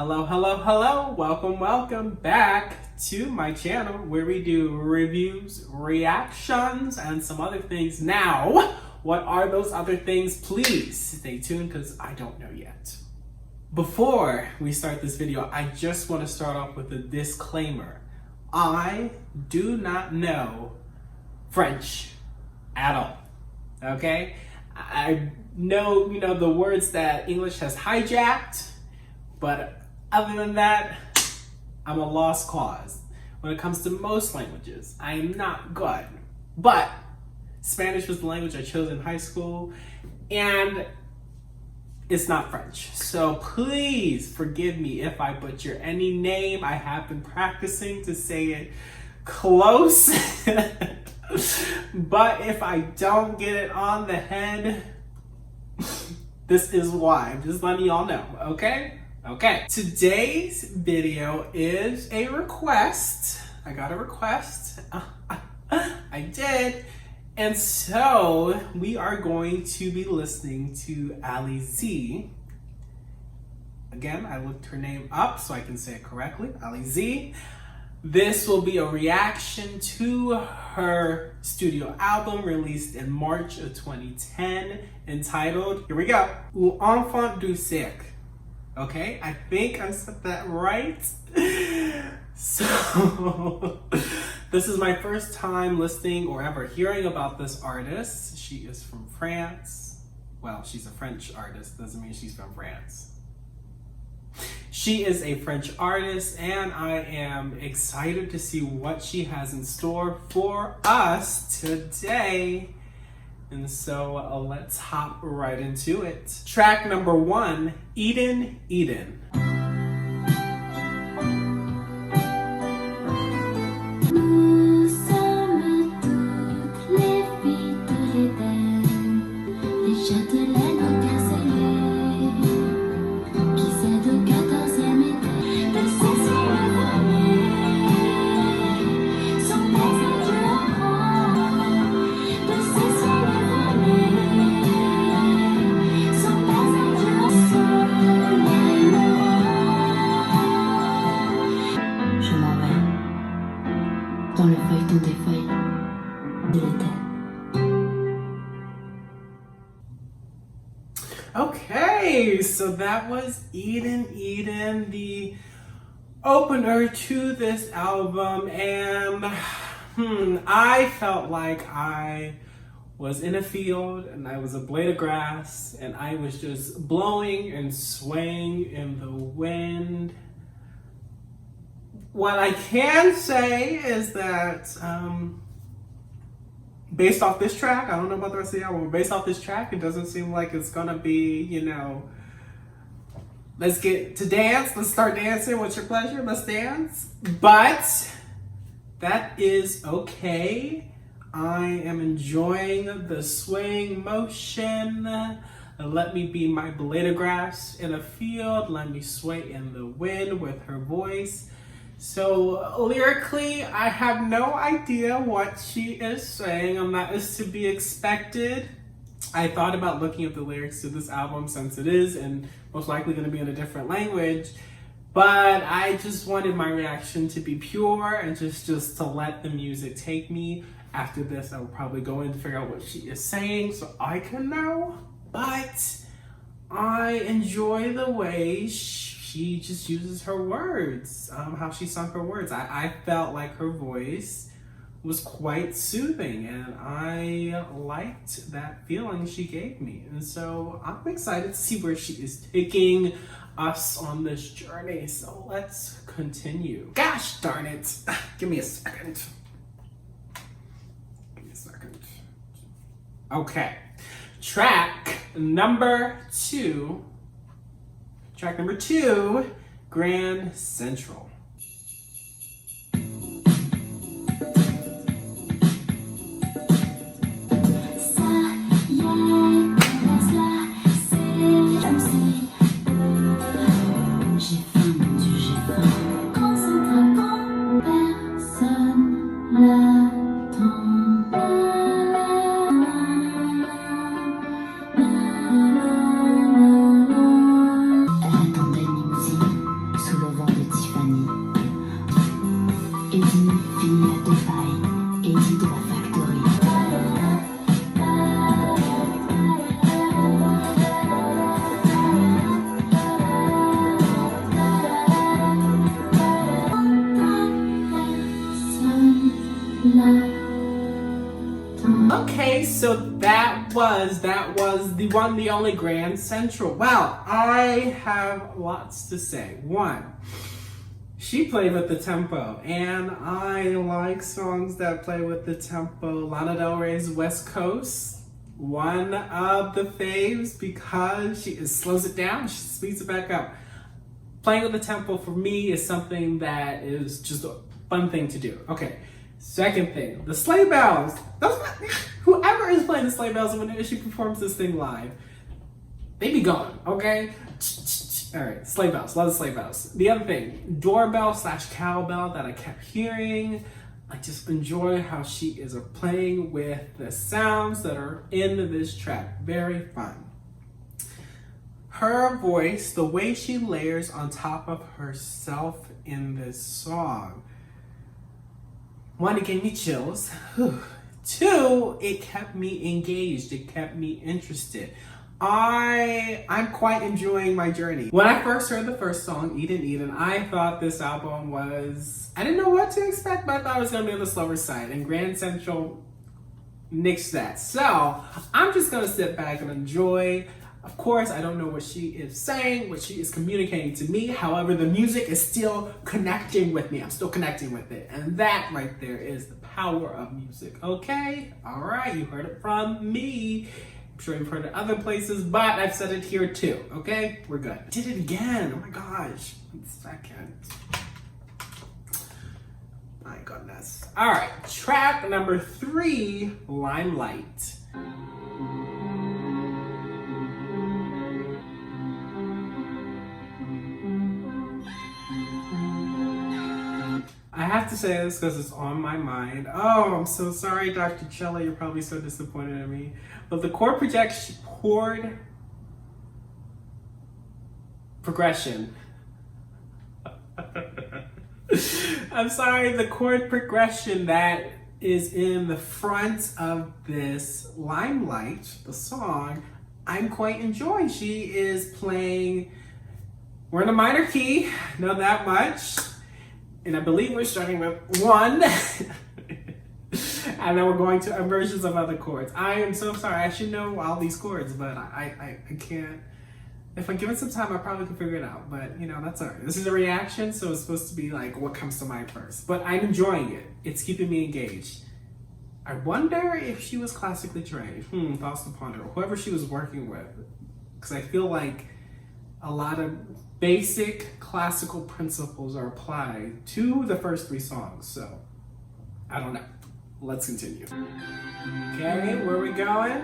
Hello, hello, hello. Welcome back to my channel where we do reviews, reactions, and some other things. Now, what are those other things? Please stay tuned because I don't know yet. Before we start this video, I just want to start off with a disclaimer. I do not know French at all, okay? I know, the words that English has hijacked, but other than that, I'm a lost cause. When it comes to most languages, I am not good. But Spanish was the language I chose in high school, and it's not French. So please forgive me if I butcher any name. I have been practicing to say it close. But if I don't get it on the head, this is why. I'm just letting y'all know, okay? Okay, today's video is a request. I got a request. I did. And so we are going to be listening to Alizée. Again, I looked her name up so I can say it correctly. Alizée. This will be a reaction to her studio album released in March of 2010 entitled, here we go, Enfant du Siècle. Okay, I think I said that right. So, this is my first time listening or ever hearing about this artist. She is from France. Well, she's a French artist, doesn't mean she's from France. She is a French artist, and I am excited to see what she has in store for us today. And so let's hop right into it. Track number 1, Eden, Eden. Okay, so that was Eden, Eden, the opener to this album, and I felt like I was in a field and I was a blade of grass and I was just blowing and swaying in the wind. What I can say is that based off this track, I don't know about the rest of the album, but based off this track, it doesn't seem like it's gonna be, let's get to dance, let's start dancing, what's your pleasure, let's dance. But that is okay. I am enjoying the swaying motion. Let me be my blade of grass in a field, let me sway in the wind with her voice. So lyrically, I have no idea what she is saying, and that is to be expected. I thought about looking up the lyrics to this album since it is and most likely going to be in a different language, but I just wanted my reaction to be pure and just to let the music take me. After this, I will probably go in to figure out what she is saying so I can know, but I enjoy the way she just uses her words, how she sung her words. I felt like her voice was quite soothing, and I liked that feeling she gave me. And so I'm excited to see where she is taking us on this journey. So let's continue. Gosh darn it. Give me a second. Okay. Track number 2, Grand Central. Okay, so that was the one, the only Grand Central. Wow, I have lots to say. One, she played with the tempo, and I like songs that play with the tempo. Lana Del Rey's West Coast, one of the faves because she slows it down, she speeds it back up. Playing with the tempo for me is something that is just a fun thing to do. Okay, second thing, the sleigh bells. Whoever is playing the sleigh bells when she performs this thing live, they be gone, okay? All right, sleigh bells, love the sleigh bells. The other thing, doorbell / cowbell that I kept hearing. I just enjoy how she is playing with the sounds that are in this track. Very fun. Her voice, the way she layers on top of herself in this song. One, it gave me chills. Two, it kept me engaged. It kept me interested. I'm quite enjoying my journey. When I first heard the first song, Eden Eden, I thought this album was, I didn't know what to expect, but I thought it was gonna be on the slower side, and Grand Central nixed that. So I'm just gonna sit back and enjoy. Of course, I don't know what she is saying, what she is communicating to me. However, the music is still connecting with me. I'm still connecting with it. And that right there is the power of music, okay? All right, you heard it from me. I'm sure you've heard it other places, but I've said it here too, okay? We're good. Did it again, oh my gosh. 1 second. My goodness. All right, track number 3, Limelight. I have to say this because it's on my mind. Oh, I'm so sorry, Dr. Chella. You're probably so disappointed in me. But the chord progression. I'm sorry, the chord progression that is in the front of this Limelight, the song, I'm quite enjoying. She is playing, we're in a minor key, know that much. And I believe we're starting with 1. And then we're going to inversions of other chords. I am so sorry. I should know all these chords, but I can't. If I give it some time, I probably can figure it out. But, you know, that's all right. This is a reaction, so it's supposed to be like what comes to mind first. But I'm enjoying it. It's keeping me engaged. I wonder if she was classically trained. Thoughts to ponder. Whoever she was working with. Because I feel like a lot of basic classical principles are applied to the first 3 songs. So, I don't know. Let's continue. Okay, where are we going?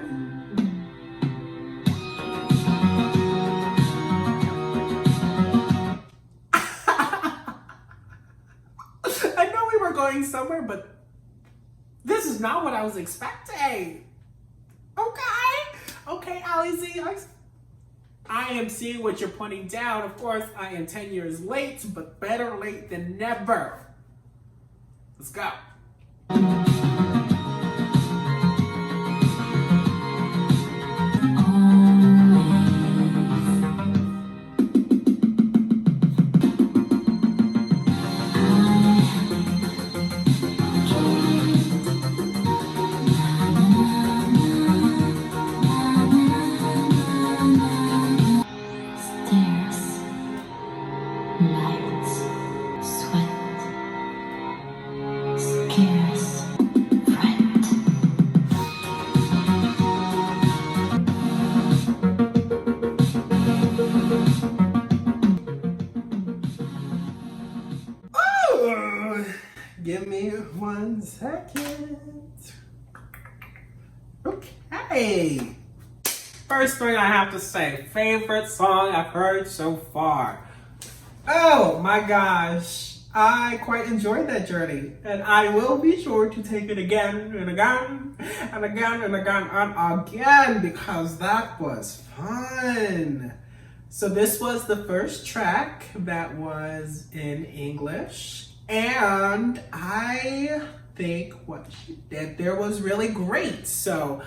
I know we were going somewhere, but this is not what I was expecting. Okay, Alizée, I am seeing what you're putting down. Of course, I am 10 years late, but better late than never. Let's go. Give me 1 second. Okay. First thing I have to say, favorite song I've heard so far. Oh my gosh. I quite enjoyed that journey. And I will be sure to take it again and again and again and again and again because that was fun. So this was the first track that was in English. And I think what she did there was really great. So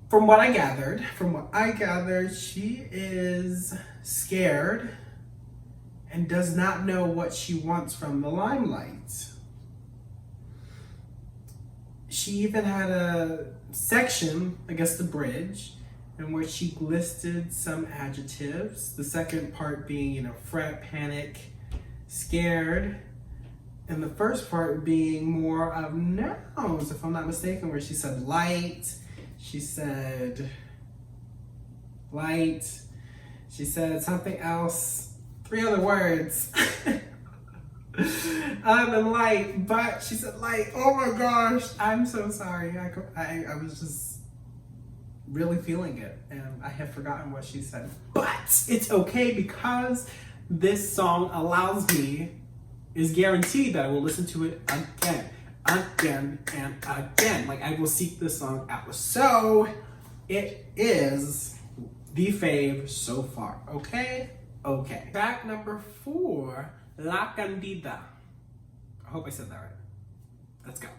from what I gathered, she is scared and does not know what she wants from the limelight. she even had a section, I guess the bridge, in which she listed some adjectives. The second part being, you know, fret, panic, scared. And the first part being more of nouns, if I'm not mistaken, where she said light, she said light, she said something else, 3 other words. Other than light, but she said light. Oh my gosh, I'm so sorry. I was just really feeling it, and I have forgotten what she said. But it's okay, because this song allows me, is guaranteed that I will listen to it again, and again. Like, I will seek this song out. So it is the fave so far. Okay? Okay. Track number 4, La Candida. I hope I said that right. Let's go.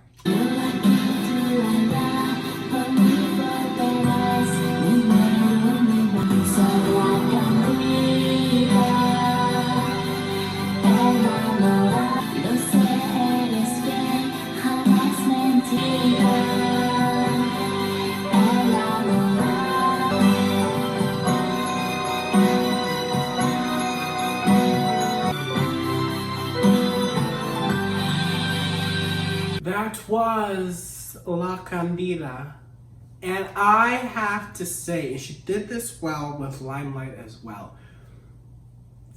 That was La Candida, and I have to say, she did this well with Limelight as well.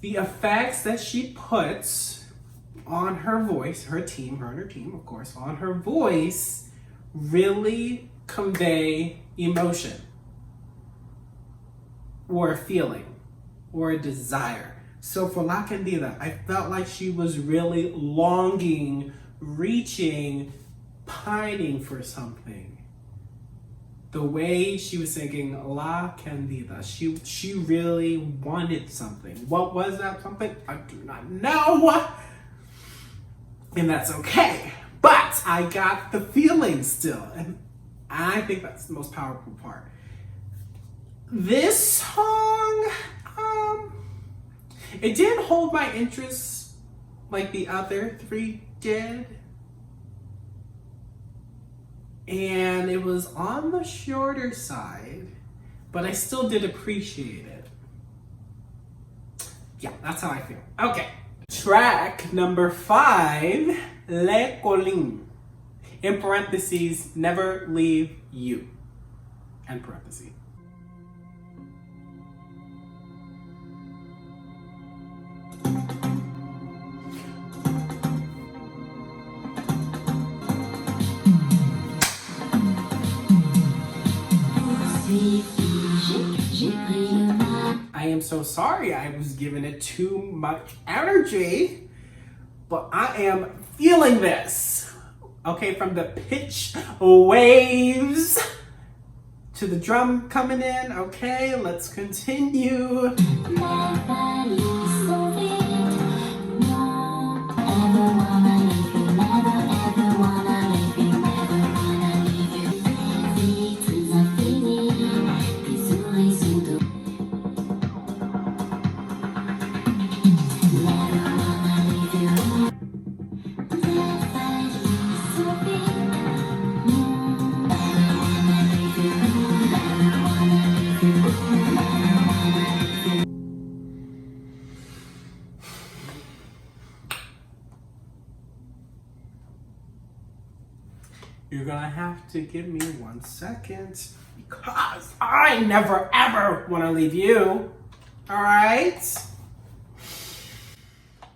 The effects that she puts on her voice, her and her team, of course, on her voice, really convey emotion, or a feeling, or a desire. So for La Candida, I felt like she was really longing, reaching, pining for something. The way she was singing La Candida, she really wanted something. What was that something? I do not know. And that's okay. But I got the feeling still. And I think that's the most powerful part. This song, it didn't hold my interest like the other 3 did. And it was on the shorter side, but I still did appreciate it. Yeah, that's how I feel. Okay. Track number 5, Le Colline. In parentheses, never leave you. End parentheses. I am so sorry I was giving it too much energy, but I am feeling this. Okay, from the pitch waves to the drum coming in. Okay, let's continue. You're gonna have to give me 1 second, because I never ever wanna leave you. All right?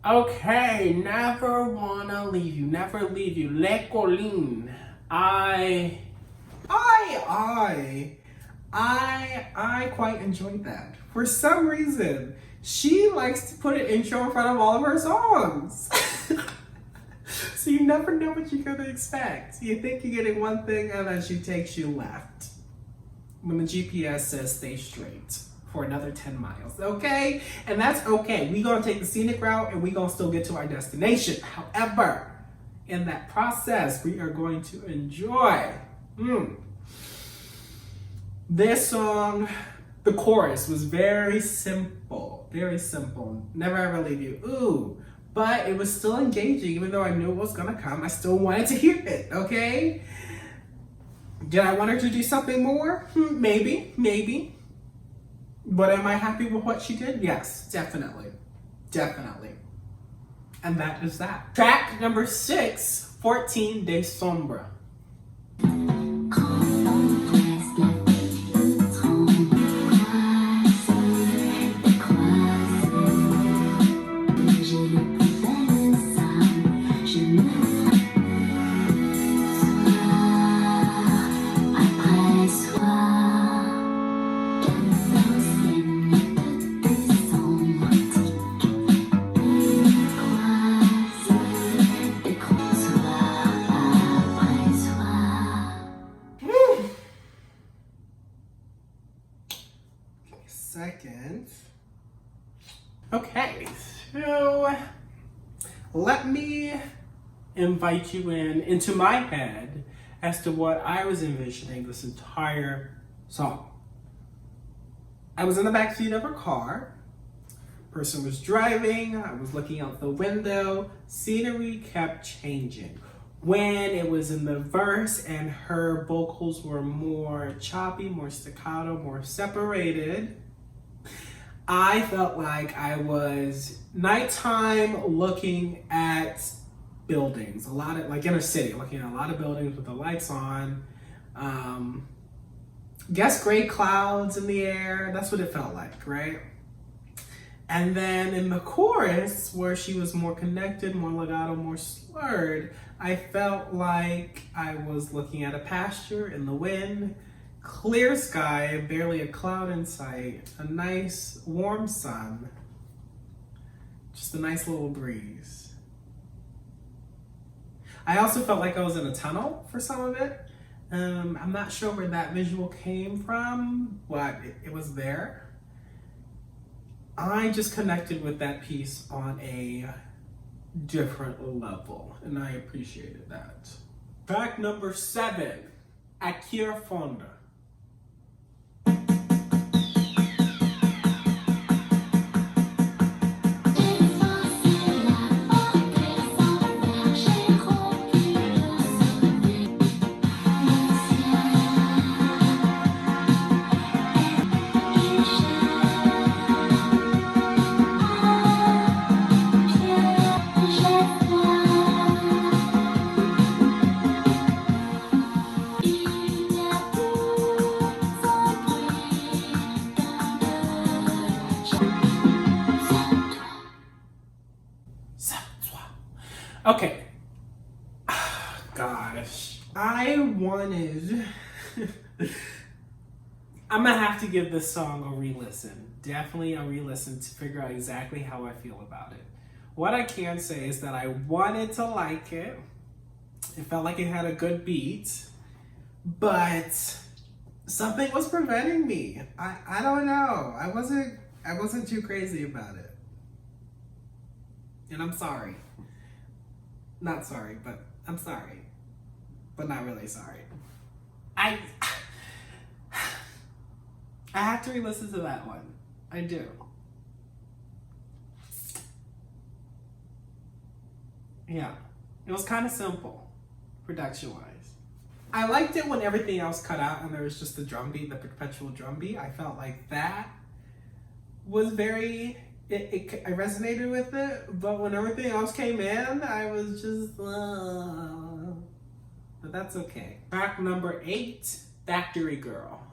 Okay, never wanna leave you, never leave you. Le Colline. I quite enjoyed that. For some reason, she likes to put an intro in front of all of her songs. So you never know what you're gonna expect. You think you're getting one thing, and then she takes you left when the GPS says stay straight for another 10 miles, okay? And that's okay. We're gonna take the scenic route, and we're gonna still get to our destination. However, in that process, we are going to enjoy this song. The chorus was very simple, very simple. Never ever leave you. Ooh. But it was still engaging, even though I knew it was gonna come. I still wanted to hear it, okay? Did I want her to do something more? Maybe. But am I happy with what she did? Yes, definitely. And that is that. Track number 6, 14 de Sombra. Second. Okay, so let me invite you into my head as to what I was envisioning this entire song. I was in the backseat of her car. Person was driving. I was looking out the window. Scenery kept changing. When it was in the verse and her vocals were more choppy, more staccato, more separated, I felt like I was nighttime looking at buildings, a lot of like inner city, looking at a lot of buildings with the lights on. Guess gray clouds in the air. That's what it felt like, right? And then in the chorus, where she was more connected, more legato, more slurred, I felt like I was looking at a pasture in the wind. Clear sky, barely a cloud in sight, a nice warm sun, just a nice little breeze. I also felt like I was in a tunnel for some of it. I'm not sure where that visual came from, but it was there. I just connected with that piece on a different level, and I appreciated that. Track number 7, Akira Fonda. Okay. Gosh. I wanted... I'm gonna have to give this song a re-listen. Definitely a re-listen to figure out exactly how I feel about it. What I can say is that I wanted to like it. It felt like it had a good beat. But something was preventing me. I don't know. I wasn't too crazy about it. And I'm sorry. Not sorry, but I'm sorry. But not really sorry. I have to re-listen to that one. I do. Yeah. It was kind of simple, production-wise. I liked it when everything else cut out and there was just the drum beat, the perpetual drum beat. I felt like that was very... I resonated with it, but when everything else came in, I was just, but that's okay. Track number 8, Factory Girl.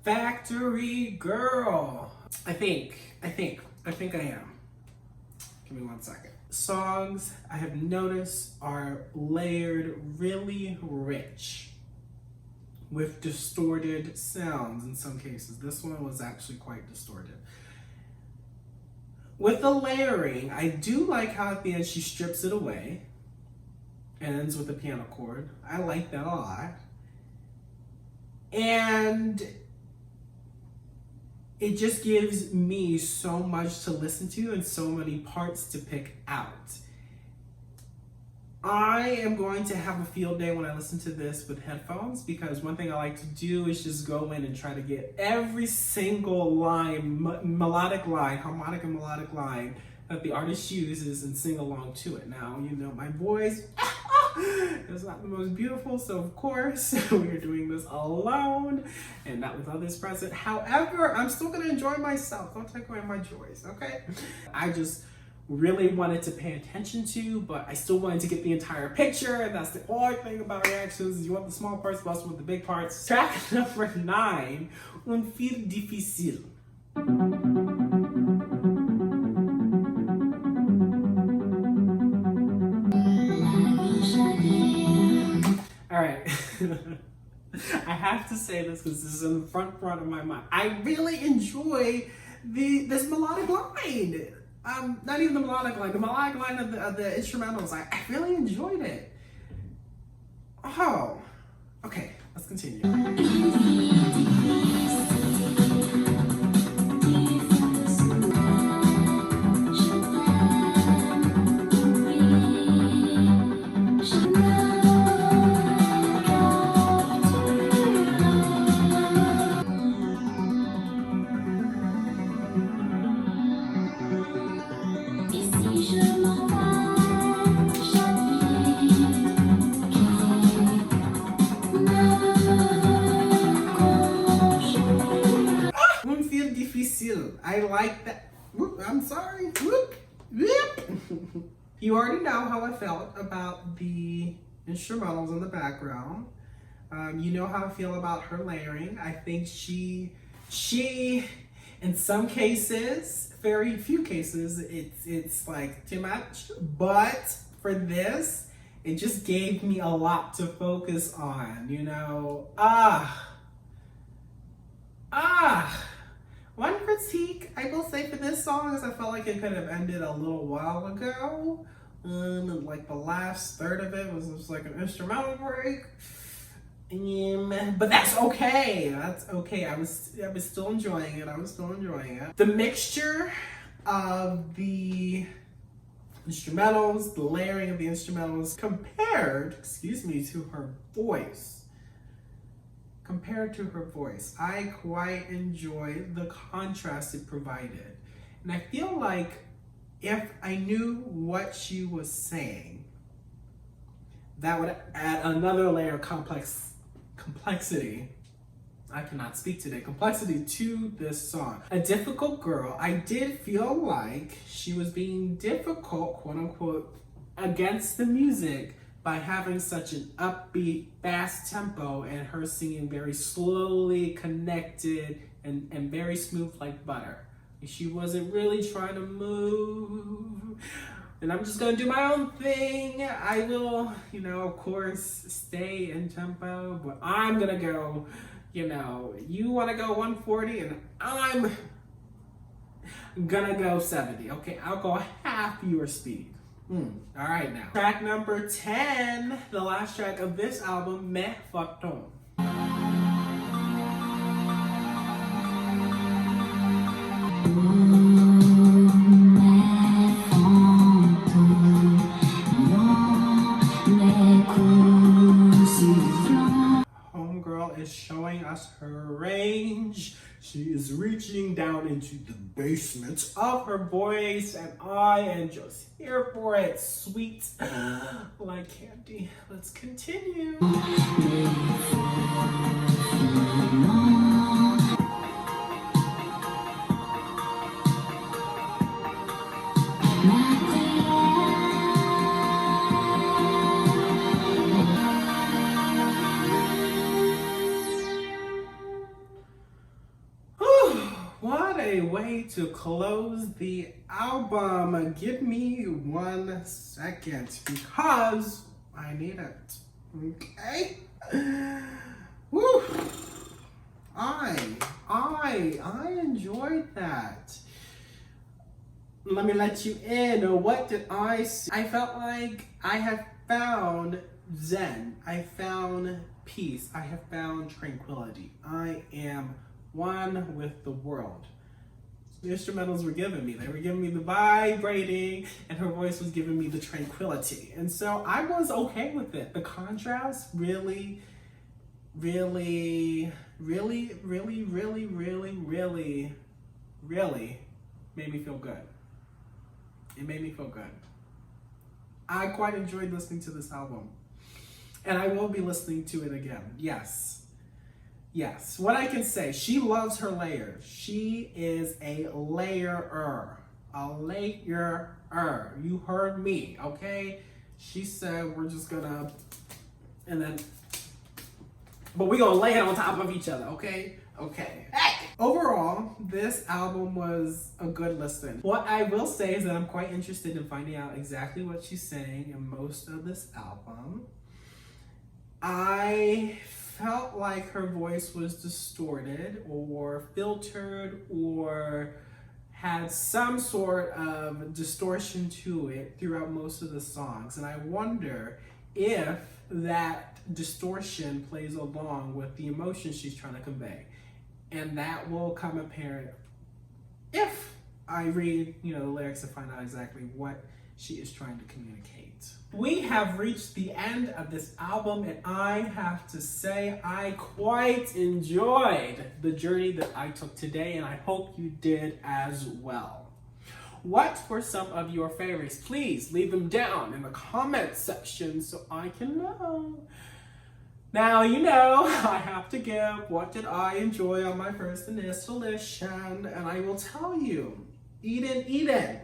Factory Girl. I think I am. Give me 1 second. Songs I have noticed are layered really rich with distorted sounds in some cases. This one was actually quite distorted. With the layering, I do like how at the end she strips it away. ends with a piano chord. I like that a lot. And it just gives me so much to listen to and so many parts to pick out. I am going to have a field day when I listen to this with headphones, because one thing I like to do is just go in and try to get every single line, melodic line, harmonic and melodic line that the artist uses and sing along to it. Now, you know, my voice is not the most beautiful, so of course we are doing this alone and not with others present. However, I'm still gonna enjoy myself. Don't take away my joys, okay? I just really wanted to pay attention to, but I still wanted to get the entire picture, and that's the only thing about reactions. You want the small parts, but also want the big parts. Track number 9, Un fil difficile. All right. I have to say this because this is in the front of my mind. I really enjoy this melodic line. Not even the melodic line of the instrumentals. I really enjoyed it. Oh, okay, let's continue. I like that. Whoop, I'm sorry. Whoop, whoop. You already know how I felt about the instrumentals in the background. You know how I feel about her layering. I think she, in some cases, very few cases, it's like too much. But for this, it just gave me a lot to focus on. You know, One critique I will say for this song is I felt like it could have ended a little while ago. Like the last third of it was just like an instrumental break. But that's okay. That's okay. I was still enjoying it. The mixture of the instrumentals, the layering of the instrumentals compared to her voice. Compared to her voice, I quite enjoy the contrast it provided. And I feel like if I knew what she was saying, that would add another layer of complexity. I cannot speak today. Complexity to this song. A difficult girl. I did feel like she was being difficult, quote unquote, against the music, by having such an upbeat, fast tempo and her singing very slowly, connected, and very smooth like butter. She wasn't really trying to move. And I'm just gonna do my own thing. I will, of course, stay in tempo, but I'm gonna go, you wanna go 140 and I'm gonna go 70. Okay, I'll go half your speed. All right now. Track number 10, the last track of this album, Mais Photon. Homegirl is showing us her range. She is reaching down into the basement of her voice, and I am just here for it. Sweet like candy. Let's continue. What a way to close the album. Give me 1 second because I need it. Okay? Woo! I enjoyed that. Let me let you in. What did I see? I felt like I have found Zen. I found peace. I have found tranquility. I am one with the world. The instrumentals were giving me. They were giving me the vibrating, and her voice was giving me the tranquility. And so I was okay with it. The contrast really made me feel good. It made me feel good. I quite enjoyed listening to this album. And I will be listening to it again. Yes. Yes, what I can say, she loves her layers. She is a layerer. A layerer. You heard me, okay? She said we're just gonna, and then, but we're gonna lay it on top of each other, okay? Okay. Hey! Overall, this album was a good listen. What I will say is that I'm quite interested in finding out exactly what she's saying in most of this album. I felt like her voice was distorted or filtered or had some sort of distortion to it throughout most of the songs. And I wonder if that distortion plays along with the emotion she's trying to convey. And that will come apparent if I read, the lyrics to find out exactly what she is trying to communicate. We have reached the end of this album, and I have to say I quite enjoyed the journey that I took today, and I hope you did as well. What were some of your favorites? Please leave them down in the comment section so I can know. Now, I have to give what did I enjoy on my first initial listen, and I will tell you, Eden,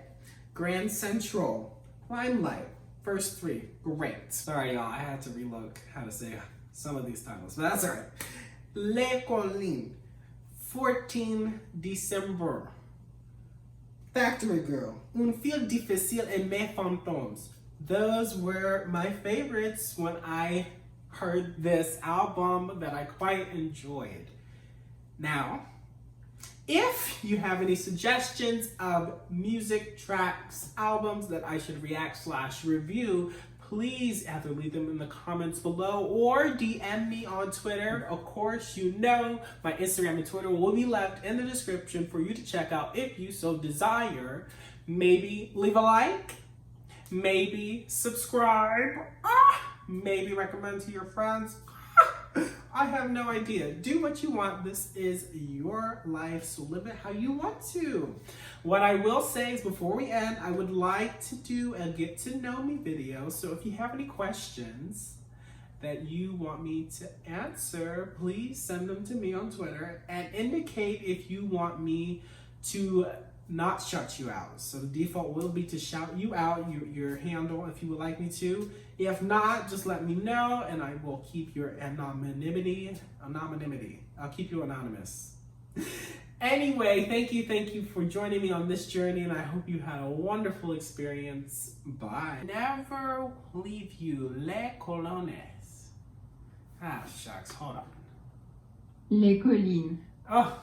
Grand Central, Limelight, first three, great. Sorry y'all, I had to relook how to say some of these titles, but that's alright. Les Collines, 14 December, Factory Girl, Un fil difficile et mes fantômes. Those were my favorites when I heard this album that I quite enjoyed. Now, if you have any suggestions of music tracks, albums that I should react/review, please either leave them in the comments below or DM me on Twitter. Of course, my Instagram and Twitter will be left in the description for you to check out if you so desire. Maybe leave a like, maybe subscribe, maybe recommend to your friends. I have no idea. Do what you want. This is your life, so live it how you want to. What I will say is before we end, I would like to do a get to know me video. So if you have any questions that you want me to answer, please send them to me on Twitter and indicate if you want me to not shut you out. So the default will be to shout you out, your handle, if you would like me to. If not, just let me know and I will keep your anonymity. I'll keep you anonymous. Anyway, thank you for joining me on this journey, and I hope you had a wonderful experience. Bye. Never leave you, Les Collines. Ah, shucks, hold on. Les Collines. Oh.